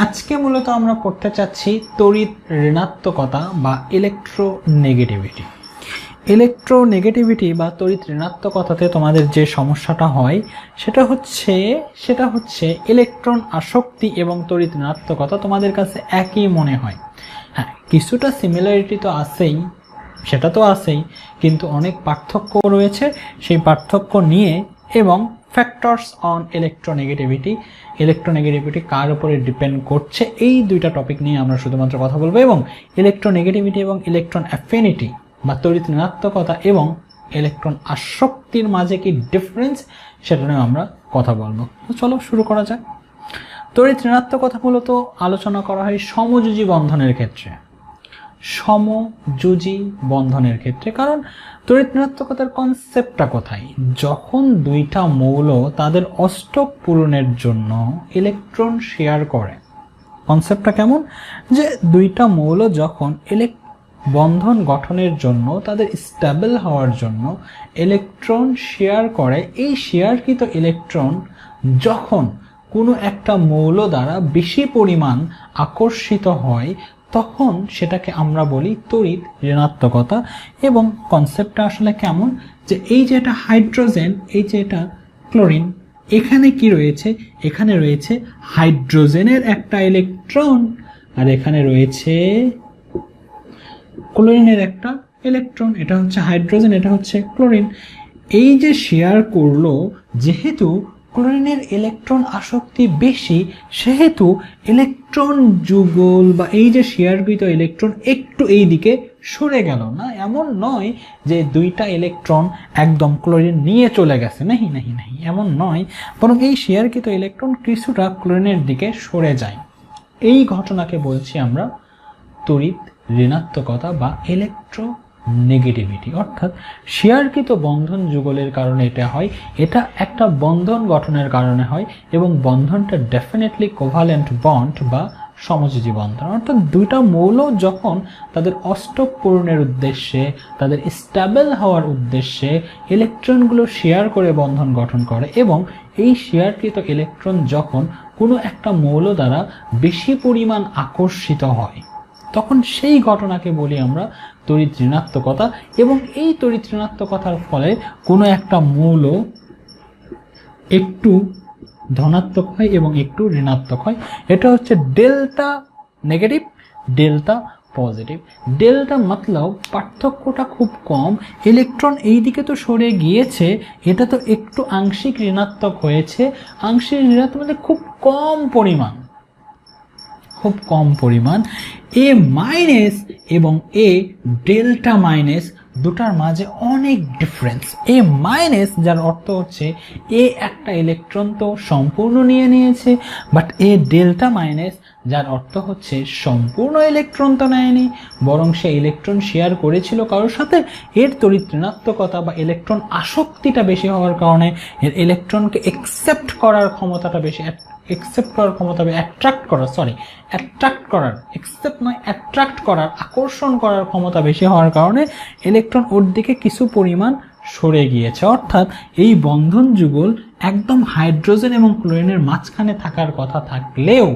আজকে মূলত আমরা পড়তে চাচ্ছি তড়িৎ ঋণাত্মকতা বা ইলেকট্রোনেগেটিভিটি। ইলেকট্রোনেগেটিভিটি বা তড়িৎ ঋণাত্মকতাতে তোমাদের যে সমস্যাটা হয় সেটা হচ্ছে ইলেকট্রন আসক্তি এবং তড়িৎ ঋণাত্মকতা তোমাদের কাছে একই মনে হয়। হ্যাঁ, কিছুটা সিমিলারিটি তো আছেই, সেটা তো আছেই, কিন্তু অনেক পার্থক্য রয়েছে। সেই পার্থক্য নিয়ে এবং ফ্যাক্টরস অন ইলেকট্রোনেগেটিভিটি কার উপরে ডিপেন্ড করছে, এই দুইটা টপিক নিয়ে আমরা শুধুমাত্র কথা বলবো। এবং ইলেকট্রোনেগেটিভিটি এবং ইলেকট্রন অ্যাফিনিটি বা তড়িৎ ঋণাত্মকতা এবং ইলেকট্রন আসক্তির মাঝে কি ডিফারেন্স, সেটা নিয়ে আমরা কথা বলবো। তো চলো শুরু করা যাক। তড়িৎ ঋণাত্মকতা মূলত আলোচনা করা হয় সমযোজী বন্ধনের ক্ষেত্রে, কারণ তড়িৎ ঋণাত্মকতার কনসেপ্টটা কোথায়? যখন দুইটা মৌল তাদের অষ্টক পূরণের জন্য ইলেকট্রন শেয়ার করে। কনসেপ্টটা কেমন? যে দুইটা মৌল যখন বন্ধন গঠনের জন্য, তাদের স্টেবল হওয়ার জন্য ইলেকট্রন শেয়ার করে, এই শেয়ারকৃত ইলেকট্রন যখন কোনো একটা মৌল দ্বারা বেশি পরিমাণ আকর্ষিত হয়, তখন সেটাকে আমরা বলি তড়িৎ ঋণাত্মকতা। এবং কনসেপ্টটা আসলে কেমন? যে এই যে এটা হাইড্রোজেন, এই যে এটা ক্লোরিন, এখানে কি রয়েছে? এখানে রয়েছে হাইড্রোজেনের একটা ইলেকট্রন, আর এখানে রয়েছে ক্লোরিনের একটা ইলেকট্রন। এটা হচ্ছে হাইড্রোজেন, এটা হচ্ছে ক্লোরিন। এই যে শেয়ার করলো, যেহেতু ক্লোরিনের ইলেকট্রন আসক্তি বেশি, সেহেতু ইলেকট্রন যুগল বা এই যে শেয়ারকৃত ইলেকট্রন একটু এই দিকে সরে গেল না। এমন নয় যে দুইটা ইলেকট্রন একদম ক্লোরিন নিয়ে চলে গেছে, নাহি, এমন নয়, বরং এই শেয়ারকৃত ইলেকট্রন কিছুটা ক্লোরিনের দিকে সরে যায়। এই ঘটনাকে বলছি আমরা তড়িৎ ঋণাত্মকতা বা ইলেকট্রোনেগেটিভিটি। অর্থাৎ শেয়ারকৃত বন্ধন যুগলের কারণে এটা হয়, এটা একটা বন্ধন গঠনের কারণে হয়, এবং বন্ধনটা ডেফিনেটলি কোভালেন্ট বন্ড বা সমযোজী বন্ধন। অর্থাৎ দুইটা মৌল যখন তাদের অষ্টক পূরণের উদ্দেশ্যে, তাদের স্টেবল হওয়ার উদ্দেশ্যে ইলেকট্রনগুলো শেয়ার করে বন্ধন গঠন করে, এবং এই শেয়ারকৃত ইলেকট্রন যখন কোনো একটা মৌল দ্বারা বেশি পরিমাণ আকর্ষিত হয়, তখন সেই ঘটনাকে বলি আমরা তড়িৎ ঋণাত্মকতা। এবং এই তড়িৎ ঋণাত্মকতার ফলে কোনো একটা মৌল একটু ধনাত্মক হয় এবং একটু ঋণাত্মক হয়। এটা হচ্ছে delta negative, delta positive. Delta মতলব পার্থক্যটা খুব কম, ইলেকট্রন এই দিকে তো সরে গিয়েছে, এটা তো একটু আংশিক ঋণাত্মক হয়েছে, আংশিক ঋণাত্মক মানে খুব কম পরিমাণ। এ মাইনাস এবং এ ডেল্টা মাইনাস দুটার মাঝে অনেক ডিফারেন্স। এ মাইনাস যার অর্থ হচ্ছে এ একটা ইলেকট্রন তো সম্পূর্ণ নিয়ে নিয়েছে, বাট এ ডেল্টা মাইনাস যার অর্থ হচ্ছে সম্পূর্ণ ইলেকট্রন তো নেয়নি, বরং সে ইলেকট্রন শেয়ার করেছিল কারোর সাথে। এর তড়িৎ ঋণাত্মকতা বা ইলেকট্রন আসক্তিটা বেশি হওয়ার কারণে এর ইলেকট্রনকে অ্যাকসেপ্ট করার ক্ষমতাটা বেশি, আকর্ষণ করার ক্ষমতা বেশি হওয়ার কারণে ইলেকট্রন ওর দিকে কিছু পরিমাণ সরে গিয়েছে। অর্থাৎ এই বন্ধন যুগল একদম হাইড্রোজেন এবং ক্লোরিনের মাঝখানে থাকার কথা থাকলেও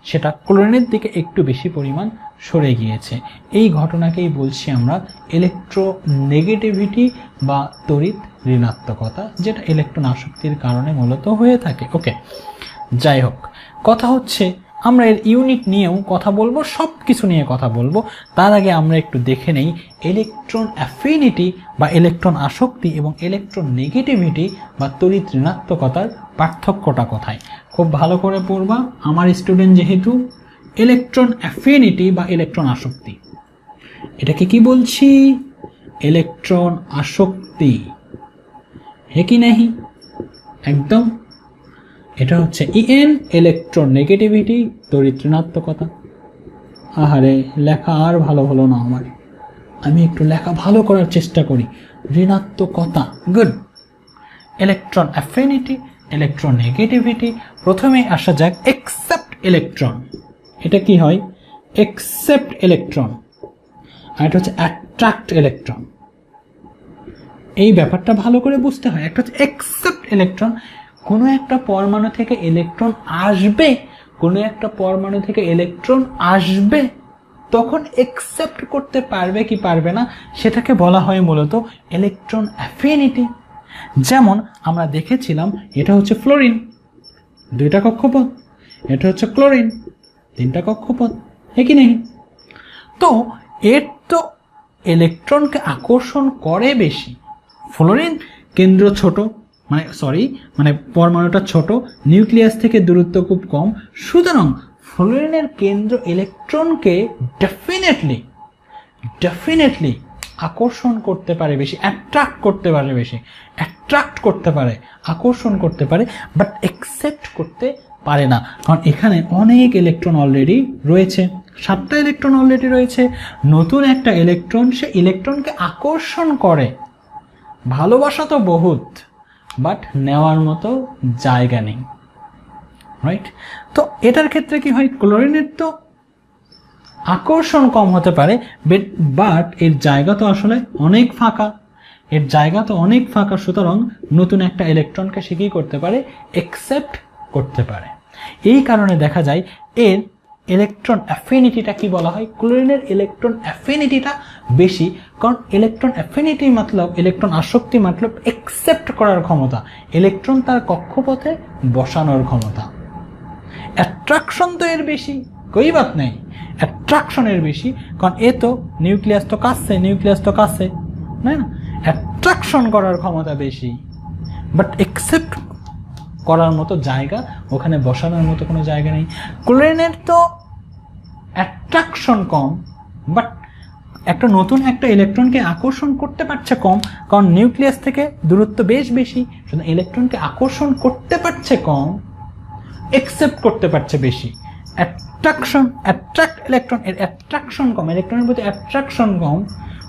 সেটা ক্লোরিনের দিকে একটু বেশি পরিমাণ সরে গিয়েছে। এই ঘটনাকেই বলছি আমরা ইলেকট্রোনেগেটিভিটি বা তড়িৎ ঋণাত্মকতা, যেটা ইলেকট্রন আসক্তির কারণে মূলত হয়ে থাকে। ওকে, যাই হোক, কথা হচ্ছে আমরা এর ইউনিট নিয়েও কথা বলবো, সব কিছু নিয়ে কথা বলবো। তার আগে আমরা একটু দেখে নেই ইলেকট্রন অ্যাফিনিটি বা ইলেকট্রন আসক্তি এবং ইলেকট্রোনেগেটিভিটি বা তড়িৎ ঋণাত্মকতার পার্থক্যটা কোথায়। খুব ভালো করে পড়বা আমার স্টুডেন্ট, যেহেতু ইলেকট্রন অ্যাফিনিটি বা ইলেকট্রন আসক্তি, এটাকে কি বলছি? ইলেকট্রন আসক্তি, হে কি নাহি? একদম। এটা হচ্ছে ইএন ইলেকট্রোনেগেটিভিটি, তড়িৎ ঋণাত্মকতা। আহারে, লেখা আর ভালো হলো না আমার, আমি একটু লেখা ভালো করার চেষ্টা করি। ঋণাত্মকতা, গুড। Electron affinity, electronegativity. প্রথমে আসা যাক এক্সেপ্ট ইলেকট্রন। এটা কি হয়? Except electron. আর এটা হচ্ছে অ্যাট্রাক্ট ইলেকট্রন। এই ব্যাপারটা ভালো করে বুঝতে হয়। একটা হচ্ছে এক্সেপ্ট ইলেকট্রন, কোনো একটা পরমাণু থেকে ইলেকট্রন আসবে, কোনো একটা পরমাণু থেকে ইলেকট্রন আসবে তখন একসেপ্ট করতে পারবে কি পারবে না সেটাকে বলা হয় মূলত ইলেকট্রন অ্যাফিনিটি। যেমন আমরা দেখেছিলাম এটা হচ্ছে ফ্লোরিন, 2টা কক্ষপথ, এটা হচ্ছে ক্লোরিন, 3টা কক্ষপথ, কি নেই? তো এর তো ইলেকট্রনকে আকর্ষণ করে বেশি। ফ্লোরিন কেন্দ্র ছোট, মানে পরমাণুটা ছোট, নিউক্লিয়াস থেকে দূরত্ব খুব কম, সুতরাং ফ্লোরিনের কেন্দ্র ইলেকট্রনকে ডেফিনেটলি আকর্ষণ করতে পারে বেশি, অ্যাট্রাক্ট করতে পারে, আকর্ষণ করতে পারে, বাট অ্যাকসেপ্ট করতে পারে না। কারণ এখানে অনেক ইলেকট্রন অলরেডি রয়েছে, 7টা ইলেকট্রন অলরেডি রয়েছে। নতুন একটা ইলেকট্রন, সে ইলেকট্রনকে আকর্ষণ করে, ভালোবাসা তো বহুত, বাট নেওয়ার মতো জায়গা নেই, রাইট? তো এটার ক্ষেত্রে কি হয়, ক্লোরিনের তো আকর্ষণ কম হতে পারে, বাট এর জায়গা তো আসলে অনেক ফাঁকা, সুতরাং নতুন একটা ইলেকট্রনকে সে কি করতে পারে, অ্যাকসেপ্ট করতে পারে। এই কারণে দেখা যায় এর ইলেকট্রন অ্যাফিনিটিটা কি বলা হয়, ক্লোরিনের ইলেকট্রন অ্যাফিনিটিটা বেশি। কারণ ইলেকট্রন অ্যাফিনিটি মতলব, ইলেকট্রন আসক্তি মতলব অ্যাকসেপ্ট করার ক্ষমতা, ইলেকট্রন তার কক্ষপথে বসানোর ক্ষমতা। অ্যাট্রাকশন তো এর বেশি, কোই বাত নেই, অ্যাট্রাকশনের বেশি, কারণ এ তো নিউক্লিয়াস তো কাছে, না, অ্যাট্রাকশন করার ক্ষমতা বেশি, বাট অ্যাকসেপ্ট করার মতো জায়গা, ওখানে বসানোর মতো কোনো জায়গা নেই। ক্লোরিনের তো অ্যাট্রাকশন কম, বাট নতুন একটা ইলেকট্রনকে আকর্ষণ করতে পারছে কম, কারণ নিউক্লিয়াস থেকে দূরত্ব বেশি, সুতরাং ইলেকট্রনকে আকর্ষণ করতে পারছে কম, অ্যাকসেপ্ট করতে পারছে বেশি। অ্যাট্রাক্ট ইলেকট্রন, এর অ্যাট্রাকশন কম, ইলেকট্রনের প্রতি অ্যাট্রাকশন কম,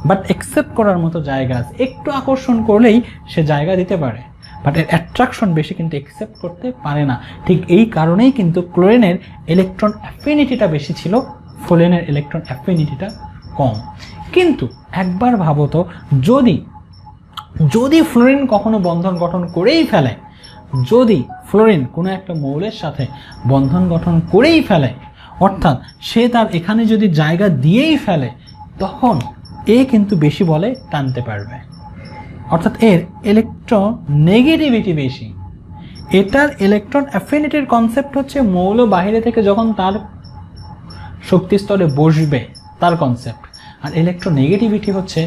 বাট অ্যাকসেপ্ট করার মতো জায়গা আছে, একটু আকর্ষণ করলেই সে জায়গা দিতে পারে, বাট এর অ্যাট্রাকশন বেশি, কিন্তু অ্যাকসেপ্ট করতে পারে না। ঠিক এই কারণেই কিন্তু ক্লোরিনের ইলেকট্রন অ্যাফিনিটিটা বেশি ছিল, ফ্লোরিনের ইলেকট্রন অ্যাফিনিটিটা কম। কিন্তু একবার ভাবো তো, যদি ফ্লোরিন কখনো বন্ধন গঠন করেই ফেলে, যদি ফ্লোরিন কোনো একটা মৌলের সাথে বন্ধন গঠন করেই ফেলে, অর্থাৎ সে তার এখানে যদি জায়গা দিয়েই ফেলে, তখন এ কিন্তু বেশি বলে টানতে পারবে, অর্থাৎ এর ইলেকট্রন নেগেটিভিটি বেশি। এটার ইলেকট্রন অ্যাফিনিটির কনসেপ্ট হচ্ছে মৌল বাইরে থেকে যখন তার শক্তিস্তরে বসবে তার কনসেপ্ট, আর ইলেকট্রন নেগেটিভিটি হচ্ছে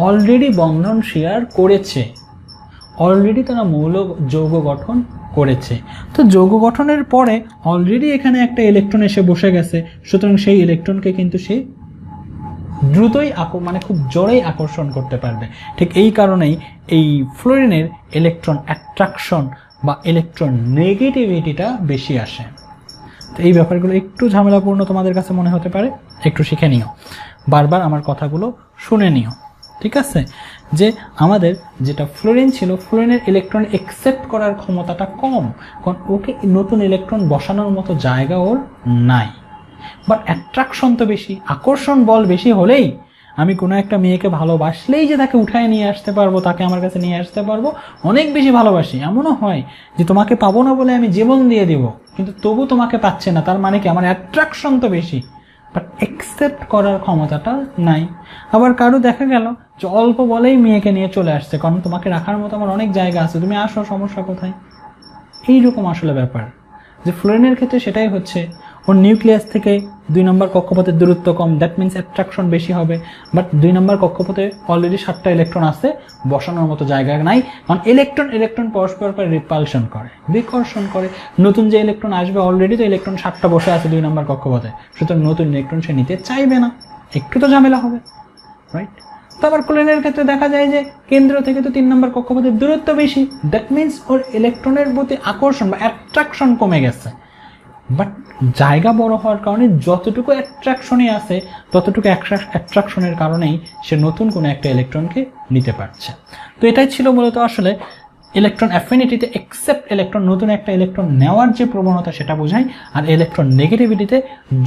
অলরেডি বন্ধন শেয়ার করেছে, অলরেডি তারা যৌগ গঠন করেছে। তো যৌগ গঠনের পরে অলরেডি এখানে একটা ইলেকট্রন এসে বসে গেছে, সুতরাং সেই ইলেকট্রনকে কিন্তু সে দ্রুতই খুব জোরেই আকর্ষণ করতে পারবে। ঠিক এই কারণেই এই ফ্লোরিনের ইলেকট্রন অ্যাট্রাকশন বা ইলেকট্রন নেগেটিভিটিটা বেশি আসে। তো এই ব্যাপারগুলো একটু ঝামেলাপূর্ণ তোমাদের কাছে মনে হতে পারে, একটু শিখে নিও, বারবার আমার কথাগুলো শুনে নিও, ঠিক আছে? যে আমাদের যেটা ফ্লোরিন ছিল, ফ্লোরিনের ইলেকট্রন অ্যাকসেপ্ট করার ক্ষমতাটা কম, কারণ ওকে নতুন ইলেকট্রন বসানোর মতো জায়গা ওর নাই, বাট অ্যাট্রাকশন তো বেশি, আকর্ষণ বল বেশি হলেই আমি কোনো একটা মেয়েকে ভালোবাসলেই যে তাকে উঠায় নিয়ে আসতে পারবো, তাকে আমার কাছে নিয়ে আসতে পারবো, অনেক বেশি ভালোবাসি। এমনও হয় যে তোমাকে পাবো না বলে আমি জীবন দিয়ে দিব, কিন্তু তবু তোমাকে পাচ্ছে না, তার মানে কি আমার অ্যাট্রাকশন তো বেশি, বাট অ্যাকসেপ্ট করার ক্ষমতাটা নাই। আবার কারো দেখা গেল যে অল্প বলেই মেয়েকে নিয়ে চলে আসছে, কারণ তোমাকে রাখার মতো আমার অনেক জায়গা আছে, তুমি আসো, সমস্যা কোথায়? এইরকম আসলে ব্যাপার। যে ফ্লোরিনের ক্ষেত্রে সেটাই হচ্ছে, ওর নিউক্লিয়াস থেকে 2 নম্বর কক্ষপথের দূরত্ব কম, দ্যাট মিনস অ্যাট্রাকশন বেশি হবে, বাট 2 নম্বর কক্ষপথে অলরেডি 7টা ইলেকট্রন আছে, বসানোর মতো জায়গা নাই, কারণ ইলেকট্রন পরস্পর রিপালশন করে, বিকর্ষণ করে। নতুন যে ইলেকট্রন আসবে, অলরেডি তো ইলেকট্রন 7টা বসে আছে 2 নম্বর কক্ষপথে, সুতরাং নতুন ইলেকট্রন সে নিতে চাইবে না, একটু তো ঝামেলা হবে, রাইট? তো আবার ক্লোরিনের ক্ষেত্রে দেখা যায় যে কেন্দ্র থেকে তো 3 নম্বর কক্ষপথের দূরত্ব বেশি, দ্যাট মিনস ওর ইলেকট্রনের প্রতি আকর্ষণ বা অ্যাট্রাকশন কমে গেছে, বাট জায়গা বড় হওয়ার কারণে যতটুকু অ্যাট্রাকশনই আছে, ততটুকু অ্যাট্রাকশনের কারণেই সে নতুন কোনো একটা ইলেকট্রনকে নিতে পারছে। তো এটাই ছিল মূলত আসলে ইলেকট্রন অ্যাফিনিটিতে অ্যাকসেপ্ট ইলেকট্রন, নতুন একটা ইলেকট্রন নেওয়ার যে প্রবণতা সেটা বোঝায়, আর ইলেকট্রন নেগেটিভিটিতে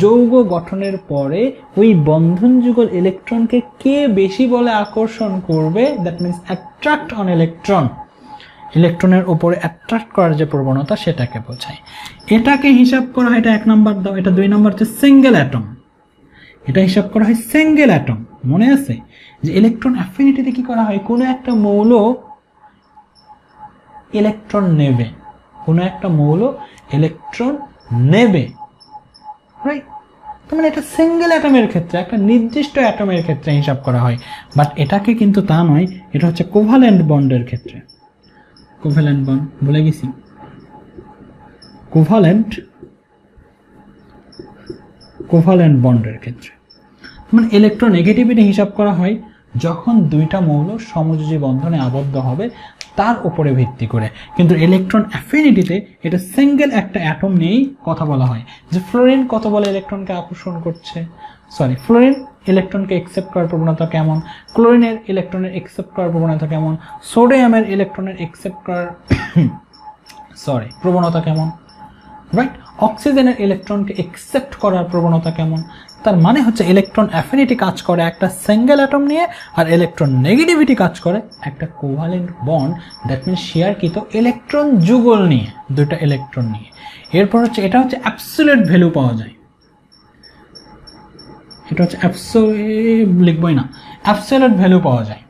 যৌগ গঠনের পরে ওই বন্ধন যুগল ইলেকট্রনকে কে বেশি বলে আকর্ষণ করবে, that means attract on electron, ইলেকট্রনের উপরে অ্যাট্রাক্ট করার যে প্রবণতা সেটাকে বোঝায়। এটাকে হিসাব করা হয়, এটা 1 নাম্বার দাও, এটা 2 নাম্বার হচ্ছে সিঙ্গেল অ্যাটম। এটা হিসাব করা হয় সিঙ্গেল অ্যাটম। মনে আছে যে ইলেকট্রন অ্যাফিনিটিতে কি করা হয়, কোনো একটা মৌল ইলেকট্রন নেবে, কোনো একটা মৌল ইলেকট্রন নেবে, রাইট? তার মানে এটা সিঙ্গেল অ্যাটমের ক্ষেত্রে, একটা নির্দিষ্ট অ্যাটমের ক্ষেত্রে হিসাব করা হয়। বাট এটাকে কিন্তু তা নয়, এটা হচ্ছে কোভ্যালেন্ট বন্ডের ক্ষেত্রে। কোভ্যালেন্ট বন্ড বলে গেছি, কোভ্যালেন্ট বন্ডের ক্ষেত্রে মানে ইলেকট্রোনেগেটিভিটি হিসাব করা হয় যখন দুইটা মৌল সমযোজী বন্ধনে আবদ্ধ হবে তার উপরে ভিত্তি করে। কিন্তু ইলেকট্রন অ্যাফিনিটিতে এটা সিঙ্গেল একটা অ্যাটম নিয়েই কথা বলা হয়, যে ফ্লোরিন কত বলে ইলেকট্রনকে আকর্ষণ করছে, ফ্লোরিন ইলেকট্রনকে একসেপ্ট করার প্রবণতা কেমন, ক্লোরিনের ইলেকট্রনের একসেপ্ট করার প্রবণতা কেমন, সোডিয়ামের ইলেকট্রনের একসেপ্ট করার প্রবণতা কেমন, রাইট? অক্সিজেনের ইলেকট্রনকে একসেপ্ট করার প্রবণতা কেমন। তার মানে হচ্ছে ইলেকট্রন অ্যাফিনিটি কাজ করে একটা সিঙ্গেল অ্যাটম নিয়ে, আর ইলেকট্রন নেগেটিভিটি কাজ করে একটা কোভ্যালেন্ট বন্ড, দ্যাট মিনস শেয়ারকৃত ইলেকট্রন যুগল নিয়ে, দুটো ইলেকট্রন নিয়ে। এরপর হচ্ছে এটা হচ্ছে অ্যাবসোলিউট ভ্যালু পাওয়া যায়, এটা হচ্ছে লিখবই না, অ্যাবসোলিউট ভ্যালু পাওয়া যায়।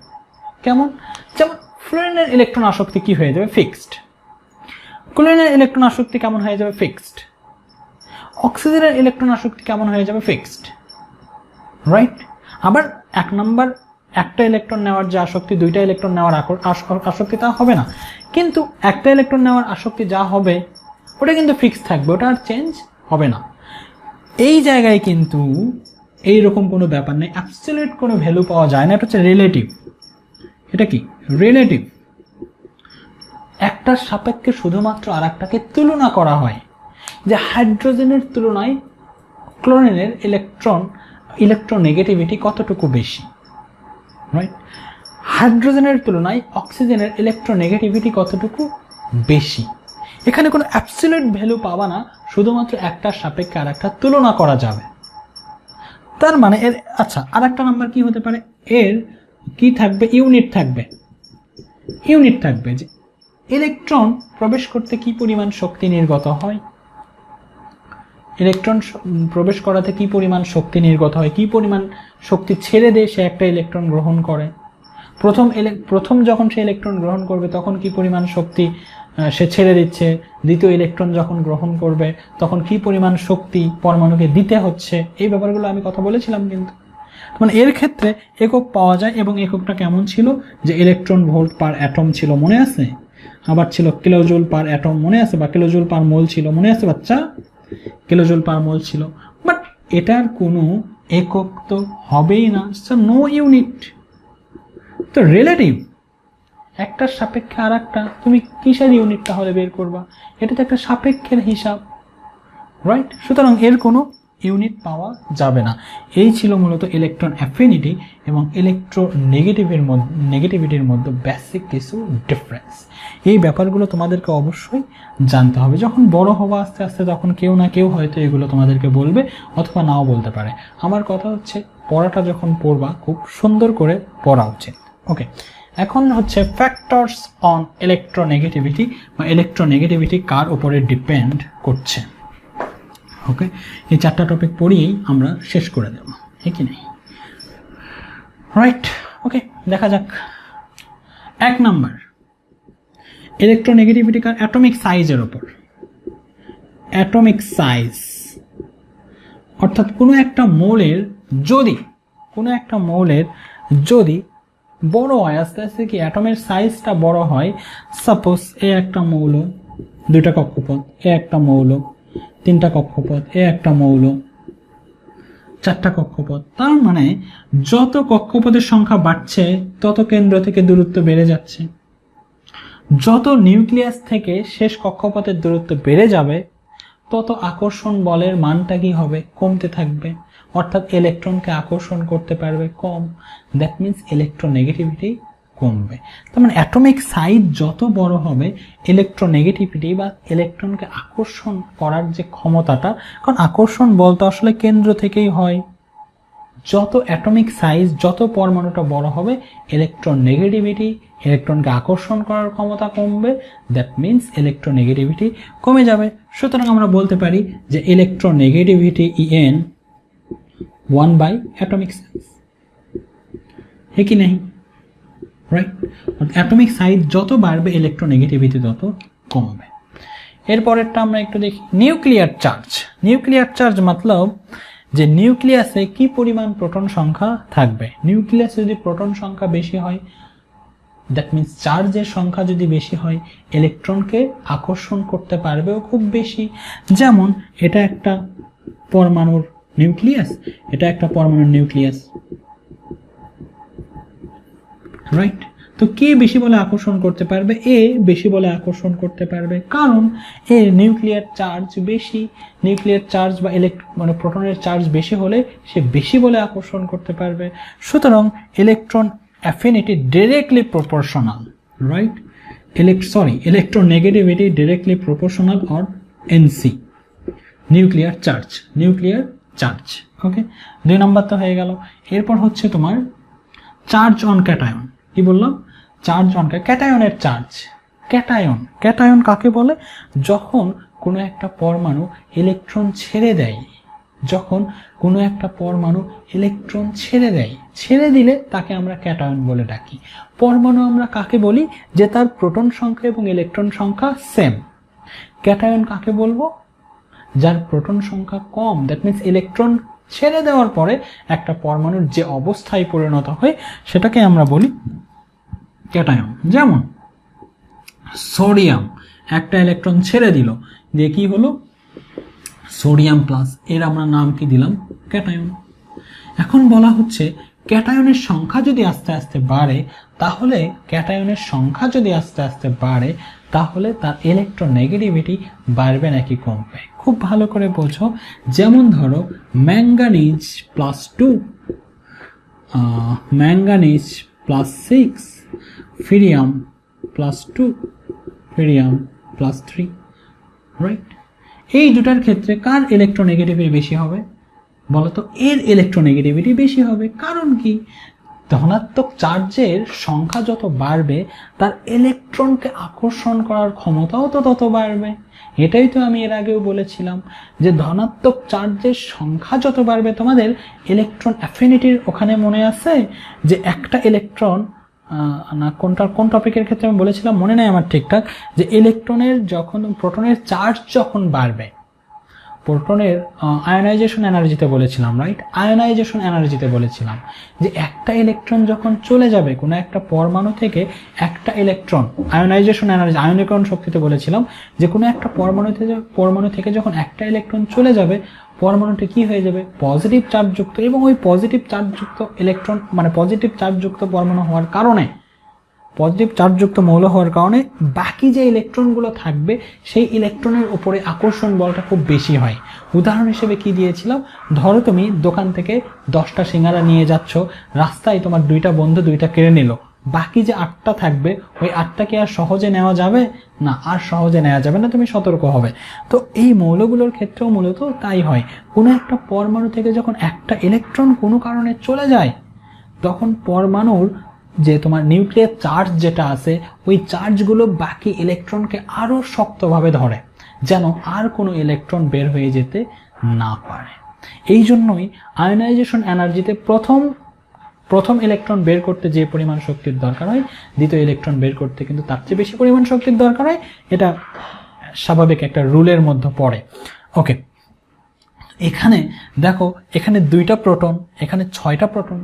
কেমন? যেমন ফ্লোরিনের ইলেকট্রন আসক্তি কি হয়ে যাবে, ফিক্সড। ক্লোরিনের ইলেকট্রন আসক্তি কেমন হয়ে যাবে, ফিক্সড। অক্সিজেনের ইলেকট্রন আসক্তি কেমন হয়ে যাবে, ফিক্সড, রাইট? আবার 1 নাম্বার একটা ইলেকট্রন নেওয়ার যে আসক্তি, দুইটা ইলেকট্রন নেওয়ার আসক্তি তা হবে না, কিন্তু একটা ইলেকট্রন নেওয়ার আসক্তি যা হবে ওটা কিন্তু ফিক্সড থাকবে, ওটা আর চেঞ্জ হবে না। এই জায়গায় কিন্তু এইরকম কোনো ব্যাপার নেই, অ্যাবসলিউট কোনো ভ্যালু পাওয়া যায় না, এটা হচ্ছে রিলেটিভ। এটা কি রিলেটিভ, একটার সাপেক্ষে শুধুমাত্র আর একটাকে তুলনা করা হয়, যে হাইড্রোজেনের তুলনায় ক্লোরিনের ইলেকট্রোনেগেটিভিটি কতটুকু বেশি, রাইট? হাইড্রোজেনের তুলনায় অক্সিজেনের ইলেকট্রোনেগেটিভিটি কতটুকু বেশি। এখানে কোনো অ্যাবসলিউট ভ্যালু পাবা না, শুধুমাত্র একটার সাপেক্ষে আর একটা তুলনা করা যাবে। তার মানে এর আচ্ছা আর একটা নাম্বার কি হতে পারে, এর কি থাকবে, ইউনিট থাকবে যে ইলেকট্রন প্রবেশ করতে কি পরিমাণ শক্তি নির্গত হয়, ইলেকট্রন প্রবেশ করাতে কি পরিমাণ শক্তি নির্গত হয়, কি পরিমাণ শক্তি ছেড়ে দিয়ে সে একটা ইলেকট্রন গ্রহণ করে, প্রথম যখন সে ইলেকট্রন গ্রহণ করবে তখন কি পরিমাণ শক্তি সে ছেড়ে দিচ্ছে, দ্বিতীয় ইলেকট্রন যখন গ্রহণ করবে তখন কি পরিমাণ শক্তি পরমাণুকে দিতে হচ্ছে, এই ব্যাপারগুলো আমি কথা বলেছিলাম। কিন্তু মানে এর ক্ষেত্রে একক পাওয়া যায়, এবং এককটা কেমন ছিল, যে ইলেকট্রন ভোল্ট পার অ্যাটম ছিল, মনে আছে? আবার ছিল কিলোজুল পার অ্যাটম, মনে আছে? বা কিলোজুল পার মোল ছিল, মনে আছে বাচ্চা? কিলোজুল পার মোল ছিল। বাট এটার কোনো একক তো হবেই না, নো ইউনিট, তো রিলেটিভ, একটার সাপেক্ষে আর একটা, তুমি কিসের ইউনিট তাহলে বের করবা? এটা তো একটা সাপেক্ষের হিসাব, রাইট? সুতরাং এর কোনো ইউনিট পাওয়া যাবে না। এই ছিল মূলত ইলেকট্রন অ্যাফিনিটি এবং নেগেটিভিটির মধ্যে বেসিক কিছু ডিফারেন্স। এই ব্যাপারগুলো তোমাদেরকে অবশ্যই জানতে হবে। যখন বড় হবা আস্তে আস্তে তখন কেউ না কেউ হয়তো এগুলো তোমাদেরকে বলবে অথবা নাও বলতে পারে। আমার কথা হচ্ছে পড়াটা যখন পড়বা খুব সুন্দর করে পড়া উচিত। ওকে, এখন হচ্ছে ফ্যাক্টরস অন ইলেকট্রোনেগেটিভিটি বা ইলেকট্রোনেগেটিভিটি কার উপরে ডিপেন্ড করছে। ওকে, এই 4টা টপিক পড়িয়েই আমরা শেষ করে দেব, ঠিক নেই? রাইট, ওকে, দেখা যাক। 1 নাম্বার, ইলেকট্রোনেগেটিভিটি কার? অ্যাটমিক সাইজের উপর। অ্যাটমিক সাইজ অর্থাৎ কোনো একটা মৌলের যদি বড় হয়, আস্তে আস্তে কি অ্যাটমের সাইজটা বড় হয়। সাপোজ এ একটা মৌল, 2টা কক্ষপথ, এ একটা মৌল, 3টা কক্ষপথ, এ একটা মৌল, 4টা কক্ষপথ। তার মানে যত কক্ষপথের সংখ্যা বাড়ছে তত কেন্দ্র থেকে দূরত্ব বেড়ে যাচ্ছে। যত নিউক্লিয়াস থেকে শেষ কক্ষপথের দূরত্ব বেড়ে যাবে তত আকর্ষণ বলের মানটা কি হবে? কমতে থাকবে। অর্থাৎ ইলেকট্রনকে আকর্ষণ করতে পারবে কম, দ্যাট মিনস ইলেকট্রোনেগেটিভিটি কমবে। তার মানে অ্যাটমিক সাইজ যত বড় হবে ইলেকট্রোনেগেটিভিটি বা ইলেকট্রনকে আকর্ষণ করার যে ক্ষমতাটা, কারণ আকর্ষণ বল তো আসলে কেন্দ্র থেকেই হয়, যত অ্যাটমিক সাইজ, যত পরমাণুটা বড় হবে, ইলেকট্রন নেগেটিভিটি, ইলেকট্রনকে আকর্ষণ করার ক্ষমতা কমবে, দ্যাট মিন্স ইলেকট্রোনেগেটিভিটি কমে যাবে। সুতরাং আমরা বলতে পারি যে ইলেকট্রোনেগেটিভিটি En 1/অ্যাটমিক সাইজ, है कि नहीं, রাইট? অ্যাটমিক সাইজ যত বাড়বে ইলেকট্রোনেগেটিভিটি তত কমবে। এরপরেরটা আমরা একটু দেখি, নিউক্লিয়ার চার্জ। নিউক্লিয়ার চার্জ মতলব যে নিউক্লিয়াসে কি পরিমাণ প্রোটন সংখ্যা থাকবে। নিউক্লিয়াসে যদি প্রোটন সংখ্যা বেশি হয়, দ্যাট মিন্স চার্জের সংখ্যা যদি বেশি হয়, ইলেকট্রনকে আকর্ষণ করতে পারবেও খুব বেশি। যেমন এটা একটা পরমাণুর নিউক্লিয়াস, এটা একটা পরমাণুর নিউক্লিয়াস, রাইট? তো কে বেশি বলে আকর্ষণ করতে পারবে? এ বেশি বলে আকর্ষণ করতে পারবে, কারণ এর নিউক্লিয়ার চার্জ বেশি। নিউক্লিয়ার চার্জ বা মানে প্রোটনের চার্জ বেশি হলে সে বেশি বলে আকর্ষণ করতে পারবে। সুতরাং electron affinity directly proportional, right? Electronegativity directly proportional or NC, nuclear charge, nuclear charge. Okay, 2 নম্বর তো হয়ে গেল। এরপর হচ্ছে তোমার চার্জ অন ক্যাটায়ন। কি বললাম? চার্জ অন ক্যাটায়নের চার্জ। ক্যাটায়ন, ক্যাটায়ন কাকে বলে? যখন কোনো একটা পরমাণু ইলেকট্রন ছেড়ে দেয়, যখন কোনো একটা পরমাণু ইলেকট্রন ছেড়ে দেয়, ছেড়ে দিলে তাকে আমরা ক্যাটায়ন বলে ডাকি। পরমাণু আমরা কাকে বলি? যে তার প্রোটন সংখ্যা এবং ইলেকট্রন সংখ্যা সেম। ক্যাটায়ন কাকে বলবো? যার প্রোটন সংখ্যা কম, দ্যাট মিন্স ইলেকট্রন ছেড়ে দেওয়ার পরে একটা পরমাণুর যে অবস্থায় পরিণত হয় সেটাকে আমরা বলি ক্যাটায়ন। যেমন সোডিয়াম একটা ইলেকট্রন ছেড়ে দিল, দিয়ে কি হলো? সোডিয়াম প্লাস, এর আমরা নাম কি দিলাম? ক্যাটায়ন। এখন বলা হচ্ছে ক্যাটায়নের সংখ্যা যদি আস্তে আস্তে বাড়ে, তাহলে ক্যাটায়নের সংখ্যা যদি আস্তে আস্তে বাড়ে তাহলে তার ইলেকট্রোনেগেটিভিটি বাড়বে নাকি কমবে? খুব ভালো করে বোঝো। যেমন ধরো ম্যাঙ্গানিজ +2, ম্যাঙ্গানিজ +6, ফিরিয়াম +2, ফিরিয়াম +3, রাইট? এই দুটার ক্ষেত্রে কার ইলেকট্রোনেগেটিভিটি বেশি হবে বলতো? এর ইলেকট্রোনেগেটিভিটি বেশি হবে। কারণ কি? ধনাত্মক চার্জের সংখ্যা যত বাড়বে তার ইলেকট্রনকে আকর্ষণ করার ক্ষমতাও তো তত বাড়বে। এটাই তো আমি এর আগেও বলেছিলাম যে ধনাত্মক চার্জের সংখ্যা যত বাড়বে, তোমাদের ইলেকট্রন অ্যাফিনিটির ওখানে মনে আছে যে একটা ইলেকট্রন না কোন টপিকের ক্ষেত্রে আমি বলেছিলাম মনে নেই আমার ঠিকঠাক, যে ইলেকট্রনের যখন প্রোটনের চার্জ যখন বাড়বে, প্রোটনের আয়োনাইজেশন এনার্জিতে বলেছিলাম, রাইট? আয়োনাইজেশন এনার্জিতে বলেছিলাম যে একটা ইলেকট্রন যখন চলে যাবে কোনো একটা পরমাণু থেকে, একটা ইলেকট্রন আয়োনাইজেশন এনার্জি, আয়নীকরণ শক্তিতে বলেছিলাম যে কোনো একটা পরমাণু থেকে যখন একটা ইলেকট্রন চলে যাবে, পরমাণুটি কি হয়ে যাবে? পজিটিভ চার্জযুক্ত। এবং ওই পজিটিভ চার্জযুক্ত ইলেকট্রন মানে পজিটিভ চার্জযুক্ত পরমাণু হওয়ার কারণে, পজিটিভ চার্জযুক্ত মৌল হওয়ার কারণে বাকি যে ইলেকট্রনগুলো থাকবে সেই ইলেকট্রনের উপরে আকর্ষণ বলটা খুব বেশি হয়। উদাহরণ হিসেবে কি দিয়েছিলাম? ধরো তুমি দোকান থেকে 10টা সিঙ্গারা নিয়ে যাচ্ছ, রাস্তায় তোমার 2টা বন্ধু 2টা কেড়ে নিল, বাকি যে 8টা থাকবে ওই 8টাকে আর সহজে নেওয়া যাবে না, আর সহজে নেওয়া যাবে না, তুমি সতর্ক হবে। তো এই মৌলগুলোর ক্ষেত্রেও মূলত তাই হয়। কোনো একটা পরমাণু থেকে যখন একটা ইলেকট্রন কোনো কারণে চলে যায়, তখন পরমাণুর যে তোমার নিউক্লিয়ার চার্জ যেটা আছে, ওই চার্জগুলো বাকি ইলেকট্রনকে আরো শক্তভাবে ধরে, যেন আর কোনো ইলেকট্রন বের হয়ে যেতে না পারে। এই জন্যই আয়োনাইজেশন এনার্জিতে প্রথম ইলেকট্রন বের করতে যে পরিমাণ শক্তির দরকার হয়, দ্বিতীয় ইলেকট্রন বের করতে কিন্তু তার চেয়ে বেশি পরিমাণ শক্তির দরকার হয়। এটা স্বাভাবিক একটা রুলের মধ্যে পড়ে। ওকে, এখানে দেখো, এখানে 2টা প্রোটন, এখানে 6টা প্রোটন,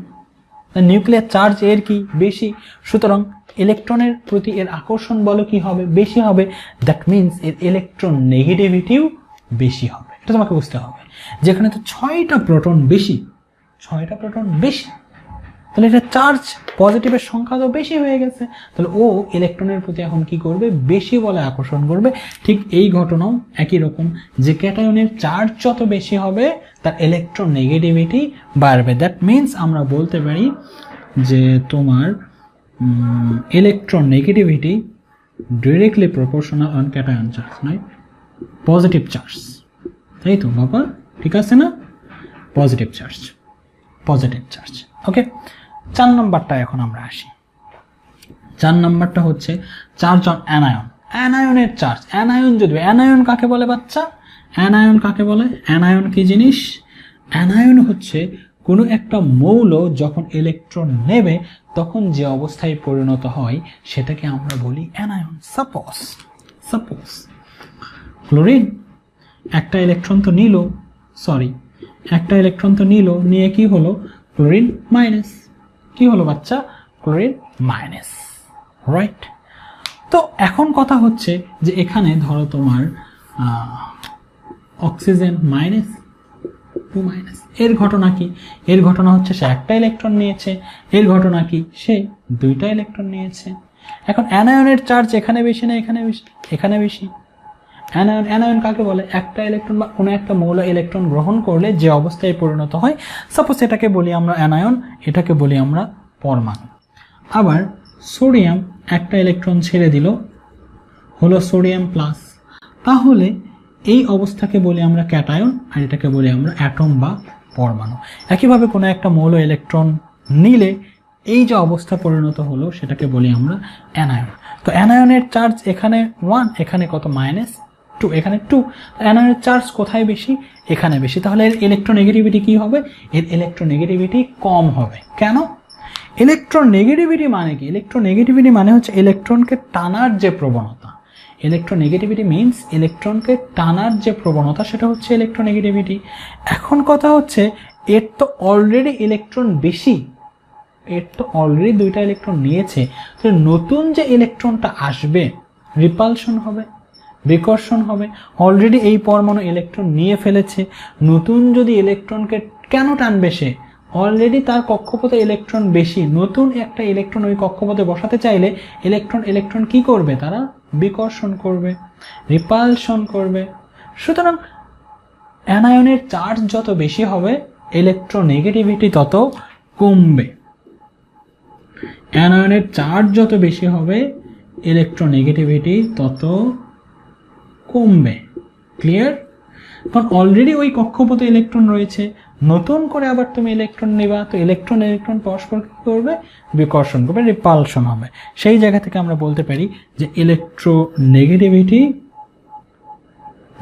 নিউক্লিয়ার চার্জ এর কি বেশি, সুতরাং ইলেকট্রনের প্রতি এর আকর্ষণ বল কি হবে? বেশি হবে। দ্যাট মিন্স এর ইলেকট্রন নেগেটিভিটিও বেশি হবে। এটা তোমাকে বুঝতে হবে। যেখানে তো 6টা প্রোটন বেশি, 6টা প্রোটন বেশি, তাহলে এটা চার্জ পজিটিভের সংখ্যা তো বেশি হয়ে গেছে, তাহলে ও ইলেকট্রনের প্রতি এখন কি করবে? বেশি বলে আকর্ষণ করবে। ঠিক এই ঘটনাও একই রকম, যে ক্যাটায়নের চার্জ যত বেশি হবে তার ইলেকট্রন নেগেটিভিটি বাড়বে। দ্যাট মিন্স আমরা বলতে পারি যে তোমার electron negativity directly proportional on cation charge, নয় পজিটিভ চার্জ। তাই তো বাবা? ঠিক আছে না? Positive charge. Positive charge. Okay, 4 নম্বরটা এখন আমরা আসি। 4 নম্বরটা হচ্ছে চার্জ অন অ্যানায়ন। অ্যানায়নের চার্জ, অ্যানায়ন যদি, অ্যানায়ন কাকে বলে বাচ্চা? অ্যানায়ন কাকে বলে? অ্যানায়ন কি জিনিস? অ্যানায়ন হচ্ছে কোনো একটা মৌল যখন ইলেকট্রন নেবে তখন যে অবস্থায় পরিণত হয় সেটাকে আমরা বলি অ্যানায়ন। সাপোজ ক্লোরিন একটা ইলেকট্রন তো নিল, নিয়ে কি হলো? Chlorine minus. কি হলো বাচ্চা? Chlorine minus, right? তো এখন কথা হচ্ছে যে এখানে ধরো তোমার অক্সিজেন মাইনাস, 2 মাইনাস। এর ঘটনা কি? এর ঘটনা হচ্ছে সে একটা ইলেকট্রন নিয়েছে। এর ঘটনা কি? সে 2টা ইলেকট্রন নিয়েছে। এখন অ্যানায়নের চার্জ এখানে বেশি না এখানে বেশি? এখানে বেশি। অ্যানায়ন কাকে বলে? একটা ইলেকট্রন বা কোনো একটা মৌল ইলেকট্রন গ্রহণ করলে যে অবস্থায় পরিণত হয়, সাপোজ এটাকে বলি আমরা অ্যানায়ন, এটাকে বলি আমরা পরমাণু। আবার সোডিয়াম একটা ইলেকট্রন ছেড়ে দিল, হলো সোডিয়াম প্লাস, তাহলে এই অবস্থাকে বলি আমরা ক্যাটায়ন, আর এটাকে বলি আমরা অ্যাটম বা পরমাণু। একইভাবে কোনো একটা মৌল ইলেকট্রন নিলে এই যে অবস্থা পরিণত হলো সেটাকে বলি আমরা অ্যানায়ন। তো অ্যানায়নের চার্জ এখানে 1, এখানে কত? -2, এখানে 2। অ্যানায়নের চার্জ কোথায় বেশি? এখানে বেশি। তাহলে এর ইলেকট্রোনেগেটিভিটি কি হবে? এর ইলেকট্রোনেগেটিভিটি কম হবে। কেন? ইলেকট্রোনেগেটিভিটি মানে কি? ইলেকট্রোনেগেটিভিটি মানে হচ্ছে ইলেকট্রনকে টানার যে প্রবণতা। ইলেকট্রোনেগেটিভিটি মিনস ইলেকট্রনকে টানার যে প্রবণতা, সেটা হচ্ছে ইলেকট্রোনেগেটিভিটি। এখন কথা হচ্ছে এর তো অলরেডি ইলেকট্রন বেশি, এর তো অলরেডি 2টা ইলেকট্রন নিয়েছে, তো নতুন যে ইলেকট্রনটা আসবে রিপালশন হবে, বিকর্ষণ হবে। অলরেডি এই পরমাণু ইলেকট্রন নিয়ে ফেলেছে, নতুন যদি ইলেকট্রনকে কেন টানবে সে? অলরেডি তার কক্ষপথে ইলেকট্রন বেশি, নতুন একটা ইলেকট্রন ওই কক্ষপথে বসাতে চাইলে ইলেকট্রন কি করবে? তারা বিকর্ষণ করবে, রিপালশন করবে। সুতরাং অ্যানায়নের চার্জ যত বেশি হবে ইলেকট্রোনেগেটিভিটি তত কমবে। অ্যানায়নের চার্জ যত বেশি হবে ইলেকট্রোনেগেটিভিটি তত কমবে। ক্লিয়ার? কারণ অলরেডি ওই কক্ষপথে ইলেকট্রন রয়েছে, নতুন করে আবার তুমি ইলেকট্রন নিবা, তো ইলেকট্রন পরস্পর কি করবে? বিকর্ষণ করবে, রিপালশন হবে। সেই জায়গা থেকে আমরা বলতে পারি যে ইলেকট্রোনেগেটিভিটি,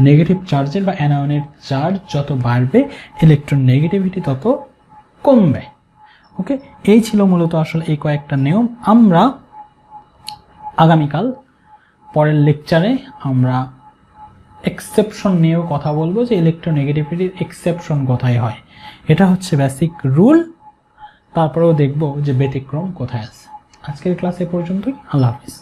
নেগেটিভ চার্জের বা অ্যানায়নের চার্জ যত বাড়বে ইলেকট্রোনেগেটিভিটি তত কমবে। ওকে, এই ছিল মূলত আসলে এই কয়েকটা নিয়ম। আমরা আগামীকাল পরের লেকচারে আমরা এক্সেপশন নিয়েও কথা বলবো, যে ইলেকট্রোনেগেটিভিটির এক্সেপশন কোথায় হয়। এটা হচ্ছে বেসিক রুল। তারপরেও দেখব যে ব্যতিক্রম কোথায় আছে। আজকের ক্লাস এ পর্যন্তই। আল্লাহ হাফিজ।